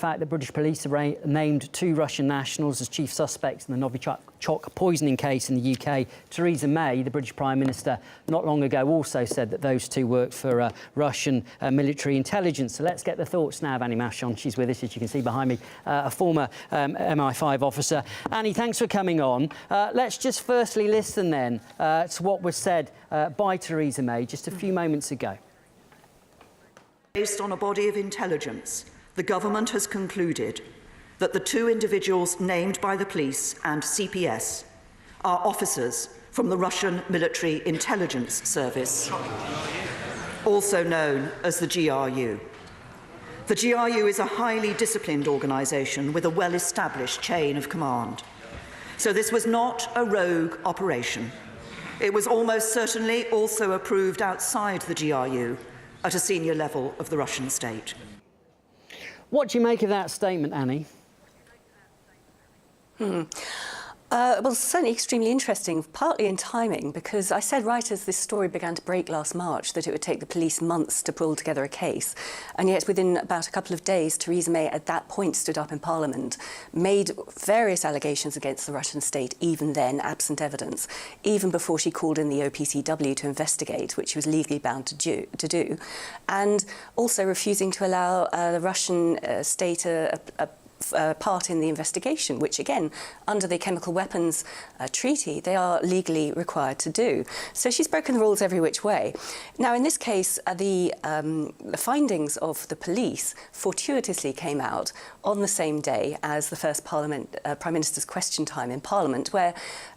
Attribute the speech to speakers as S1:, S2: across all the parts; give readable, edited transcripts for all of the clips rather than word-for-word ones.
S1: fact that British police have named 2 Russian nationals as chief suspects in the Novichok poisoning case in the UK. Theresa May, the British Prime Minister, not long ago also said that those 2 worked for Russian military intelligence. So let's get the thoughts now of Annie Machon. She's with us, as you can see behind me, a former MI5 officer. Annie, thanks for coming on. Let's just firstly listen then to what was said by Theresa May just a few moments ago.
S2: Based on a body of intelligence, the government has concluded that the 2 individuals named by the police and CPS are officers from the Russian Military Intelligence Service, also known as the GRU. The GRU is a highly disciplined organisation with a well-established chain of command. So this was not a rogue operation. It was almost certainly also approved outside the GRU at a senior level of the Russian state.
S1: What do you make of that statement, Annie?
S3: Well, certainly extremely interesting, partly in timing, because I said right as this story began to break last March that it would take the police months to pull together a case. And yet within about a couple of days, Theresa May at that point stood up in Parliament, made various allegations against the Russian state, even then absent evidence, even before she called in the OPCW to investigate, which she was legally bound to do, and also refusing to allow the Russian state a part in the investigation, which again, under the Chemical Weapons Treaty, they are legally required to do. So she's broken the rules every which way. Now, in this case, the findings of the police fortuitously came out on the same day as the first Prime Minister's question time in Parliament, where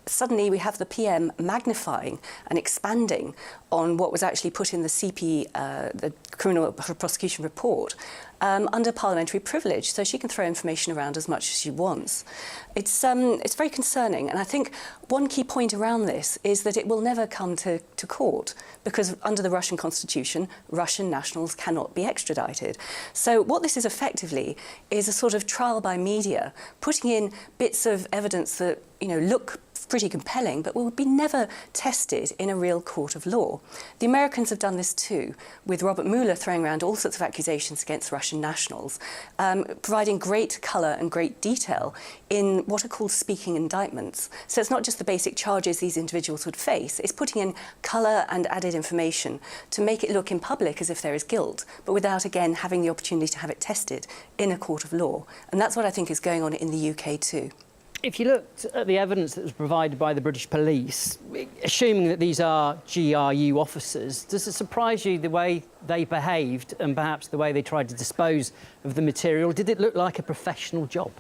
S3: suddenly we have the PM magnifying and expanding on what was actually put in the CP, the Criminal Prosecution Report, under parliamentary privilege, so she can throw information around as much as she wants. It's very concerning, and I think one key point around this is that it will never come to court, because under the Russian constitution, Russian nationals cannot be extradited. So what this is effectively is a sort of trial by media, putting in bits of evidence that, you know, look pretty compelling, but will be never tested in a real court of law. The Americans have done this too, with Robert Mueller throwing around all sorts of accusations against Russian nationals, providing great colour and great detail in what are called speaking indictments. So it's not just the basic charges these individuals would face, it's putting in colour and added information to make it look in public as if there is guilt, but without, again, having the opportunity to have it tested in a court of law. And that's what I think is going on in the UK too.
S1: If you looked at the evidence that was provided by the British police, assuming that these are GRU officers, does it surprise you the way they behaved and perhaps the way they tried to dispose of the material? Did it look like a professional job?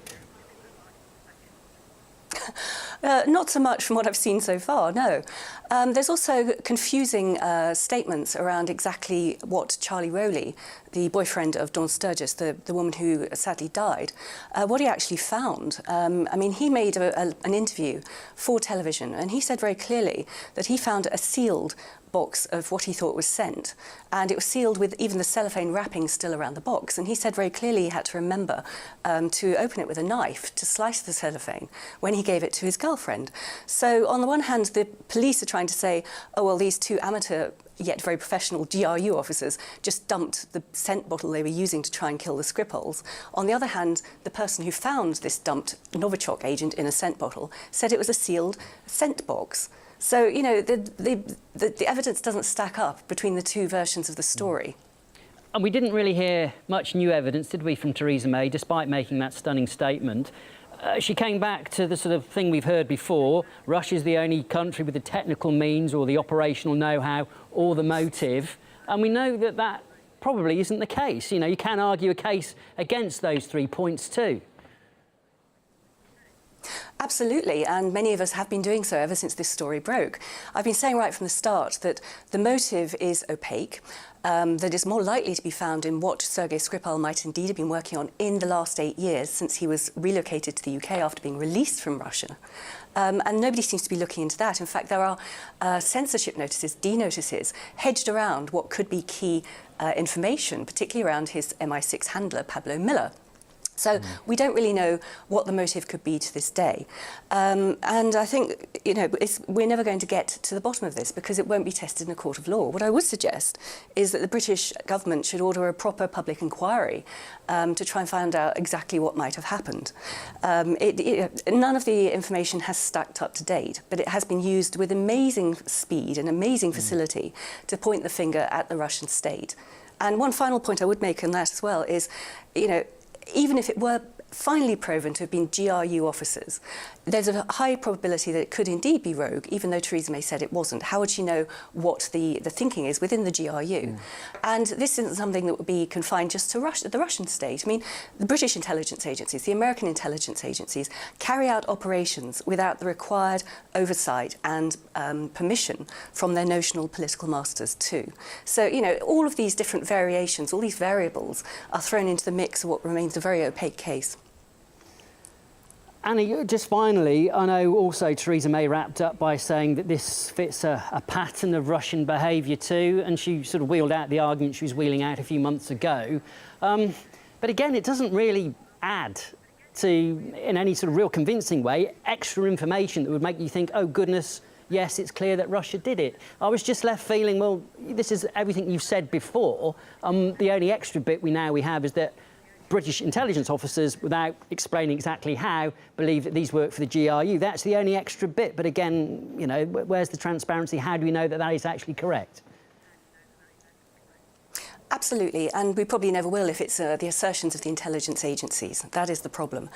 S3: Not so much from what I've seen so far, no. There's also confusing statements around exactly what Charlie Rowley, the boyfriend of Dawn Sturgis, the woman who sadly died, what he actually found. I mean, he made an interview for television, and he said very clearly that he found a sealed box of what he thought was scent, and it was sealed with even the cellophane wrapping still around the box, and he said very clearly he had to remember to open it with a knife to slice the cellophane when he gave it to his girlfriend. So on the one hand, the police are trying to say, oh well, these 2 amateur yet very professional GRU officers just dumped the scent bottle they were using to try and kill the Skripals. On the other hand, the person who found this dumped Novichok agent in a scent bottle said it was a sealed scent box. So, you know, the evidence doesn't stack up between the 2 versions of the story.
S1: And we didn't really hear much new evidence, did we, from Theresa May, despite making that stunning statement. She came back to the sort of thing we've heard before. Russia's the only country with the technical means or the operational know-how or the motive. And we know that that probably isn't the case. You know, you can argue a case against those 3 points too.
S3: Absolutely, and many of us have been doing so ever since this story broke. I've been saying right from the start that the motive is opaque, that it's more likely to be found in what Sergei Skripal might indeed have been working on in the last 8 years since he was relocated to the UK after being released from Russia. And nobody seems to be looking into that. In fact, there are censorship notices, D-notices, hedged around what could be key information, particularly around his MI6 handler, Pablo Miller. So we don't really know what the motive could be to this day. And I think, we're never going to get to the bottom of this because it won't be tested in a court of law. What I would suggest is that the British government should order a proper public inquiry to try and find out exactly what might have happened. None of the information has stacked up to date, but it has been used with amazing speed and amazing facility to point the finger at the Russian state. And one final point I would make on that as well is, even if it were finally proven to have been GRU officers, there's a high probability that it could indeed be rogue, even though Theresa May said it wasn't. How would she know what the thinking is within the GRU? And this isn't something that would be confined just to the Russian state. I mean, the British intelligence agencies, the American intelligence agencies carry out operations without the required oversight and permission from their notional political masters too. So, all of these different variations, all these variables are thrown into the mix of what remains a very opaque case.
S1: Annie, just finally, I know also Theresa May wrapped up by saying that this fits a pattern of Russian behaviour too, and she sort of wheeled out the argument she was wheeling out a few months ago. But again, it doesn't really add to, in any sort of real convincing way, extra information that would make you think, oh goodness, yes, it's clear that Russia did it. I was just left feeling, well, this is everything you've said before. The only extra bit we have is that British intelligence officers, without explaining exactly how, believe that these work for the GRU. That's the only extra bit. But again, where's the transparency? How do we know that that is actually correct?
S3: Absolutely, and we probably never will if it's the assertions of the intelligence agencies. That is the problem.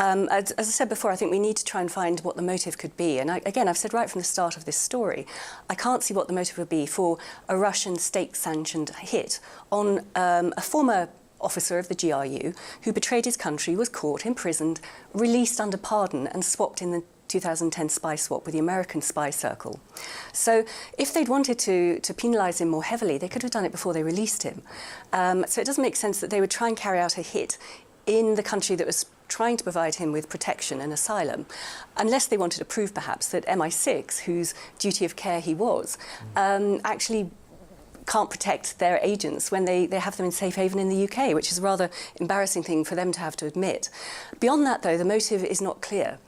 S3: As I said before, I think we need to try and find what the motive could be. And again, I've said right from the start of this story, I can't see what the motive would be for a Russian state-sanctioned hit on a former officer of the GRU who betrayed his country, was caught, imprisoned, released under pardon and swapped in the 2010 spy swap with the American spy circle. So if they'd wanted to penalise him more heavily, they could have done it before they released him. So it doesn't make sense that they would try and carry out a hit in the country that was trying to provide him with protection and asylum, unless they wanted to prove perhaps that MI6, whose duty of care he was, actually can't protect their agents when they have them in safe haven in the UK, which is a rather embarrassing thing for them to have to admit. Beyond that, though, the motive is not clear.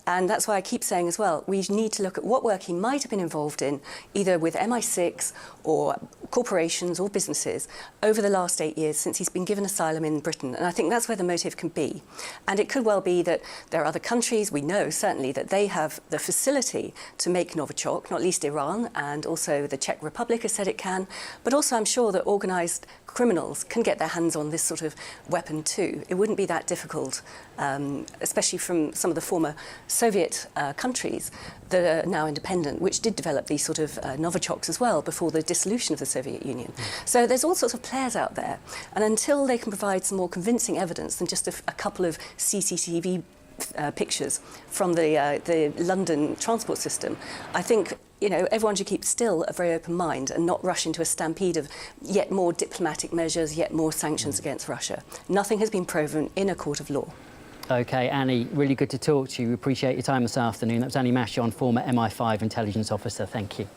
S3: And that's why I keep saying as well, we need to look at what work he might have been involved in, either with MI6 or corporations or businesses, over the last 8 years since he's been given asylum in Britain. And I think that's where the motive can be. And it could well be that there are other countries, we know certainly that they have the facility to make Novichok, not least Iran, and also the Czech Republic has said it can. But also I'm sure that organised criminals can get their hands on this sort of weapon too. It wouldn't be that difficult, especially from some of the former Soviet countries that are now independent, which did develop these sort of Novichoks as well before the dissolution of the Soviet Union. So there's all sorts of players out there, and until they can provide some more convincing evidence than just a couple of CCTV pictures from the London transport system, I think everyone should keep still a very open mind and not rush into a stampede of yet more diplomatic measures, yet more sanctions against Russia. Nothing has been proven in a court of law.
S1: OK, Annie, really good to talk to you. We appreciate your time this afternoon. That was Annie Machon, former MI5 intelligence officer. Thank you.